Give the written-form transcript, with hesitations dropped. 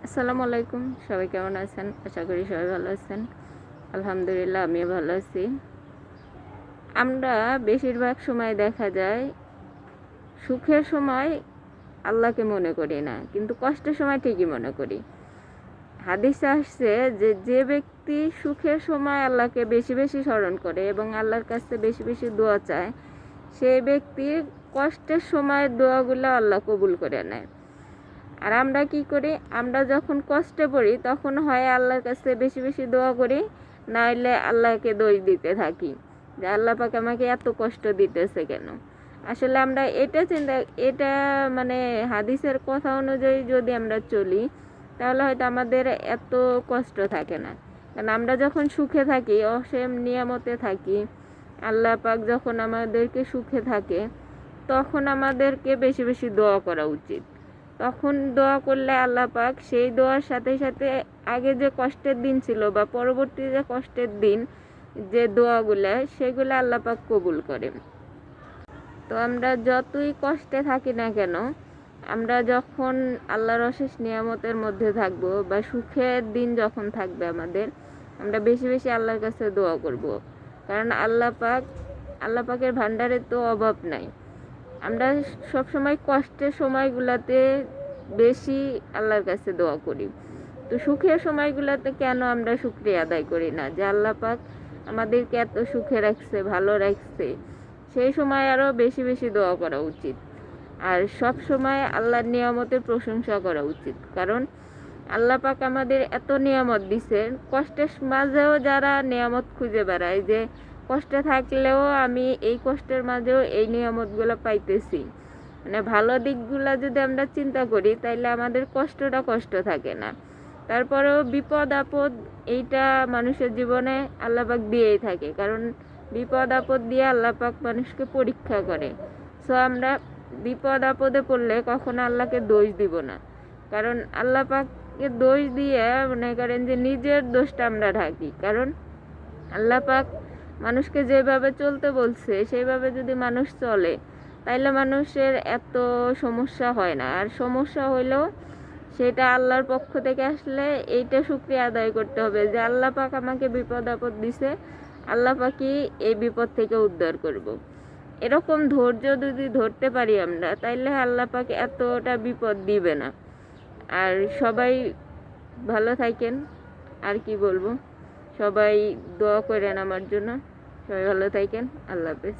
আসসালামু আলাইকুম। সবাই কেমন আছেন? আশা করি সবাই ভালো আছেন। আলহামদুলিল্লাহ আমিও ভালো আছি। আমরা বেশিরভাগ সময় দেখা যায় সুখের সময় আল্লাহকে মনে করি না, কিন্তু কষ্টের সময় ঠিকই মনে করি। হাদিসে আসছে যে যে ব্যক্তি সুখের সময় আল্লাহকে বেশি বেশি স্মরণ করে এবং আল্লাহর কাছে বেশি বেশি দোয়া চায়, সেই ব্যক্তির কষ্টের সময় দোয়াগুলো আল্লাহ কবুল করে নেয়। আর আমরা কি করি? আমরা যখন কষ্টে পড়ি তখন হয় আল্লাহর কাছে বেশি বেশি দোয়া করি, নাইলে আল্লাহকে দোষ দিতে থাকি যে আল্লাহ পাক আমাকে এত কষ্ট দিতেছে কেন। আসলে আমরা এটা মানে হাদিসের কথা অনুযায়ী যদি আমরা চলি, তাহলে হয়তো আমাদের এত কষ্ট থাকে না। কারণ আমরা যখন সুখে থাকি, অসীম নিয়ামতে থাকি, আল্লাহ পাক যখন আমাদেরকে সুখে থাকে, তখন আমাদেরকে বেশি বেশি দোয়া করা উচিত। তখন দোয়া করলে আল্লাহ পাক সেই দোয়ার সাথে সাথে আগে যে কষ্টের দিন ছিল বা পরবর্তী যে কষ্টের দিন, যে দোয়াগুলো সেগুলো আল্লাহ পাক কবুল করে। তো আমরা যতই কষ্টে থাকি না কেন, আমরা যখন আল্লাহর অশেষ নিয়ামতের মধ্যে থাকব বা সুখের দিন যখন থাকবে আমাদের, আমরা বেশি বেশি আল্লাহর কাছে দোয়া করব। কারণ আল্লাহ পাকের ভান্ডারে তো অভাব নাই। আমরা সবসময় কষ্টের সময়গুলোতে বেশি আল্লাহর কাছে দোয়া করি। তো সুখের সময়গুলোতে কেন আমরা শুকরিয়া আদায় করি না যে আল্লাহ পাক আমাদেরকে এত সুখে রাখছে, ভালো রাখছে। সেই সময় আরও বেশি বেশি দোয়া করা উচিত। আর সব সময় আল্লাহর নিয়ামতের প্রশংসা করা উচিত। কারণ আল্লাহ পাক আমাদের এত নিয়ামত দিছে, কষ্টের মাঝেও যারা নিয়ামত খুঁজে বেড়ায় যে কষ্টে থাকলেও আমি এই কষ্টের মাঝেও এই নিয়ামতগুলো পাইতেছি, মানে ভালো দিকগুলো যদি আমরা চিন্তা করি তাইলে আমাদের কষ্টটা কষ্ট থাকে না। তারপরেও বিপদ আপদ এইটা মানুষের জীবনে আল্লাহ পাক দিয়েই থাকে, কারণ বিপদ আপদ দিয়ে আল্লাহ পাক মানুষকে পরীক্ষা করে। সো আমরা বিপদ আপদে পড়লে কখনো আল্লাহকে দোষ দিব না, কারণ আল্লাহ পাককে দোষ দিয়ে মনে করেন যে নিজের দোষটা আমরা ঢাকি। কারণ আল্লাহ পাক মানুষকে যেভাবে চলতে বলছে সেইভাবে যদি মানুষ চলে, তাইলে মানুষের এত সমস্যা হয় না। আর সমস্যা হইলেও সেটা আল্লাহর পক্ষ থেকে আসলে এইটা শুকরিয়া আদায় করতে হবে যে আল্লাহ পাক আমাকে বিপদ আপদ দিছে, আল্লাহ পাকই এই বিপদ থেকে উদ্ধার করব। এরকম ধৈর্য যদি ধরতে পারি আমরা, তাইলে আল্লাহ পাক এতটা বিপদ দিবে না। আর সবাই ভালো থাকেন। আর কি বলবো, সবাই দোয়া করেন আমার জন্য। সবাই ভালো থাকেন। আল্লাহ হাফেজ।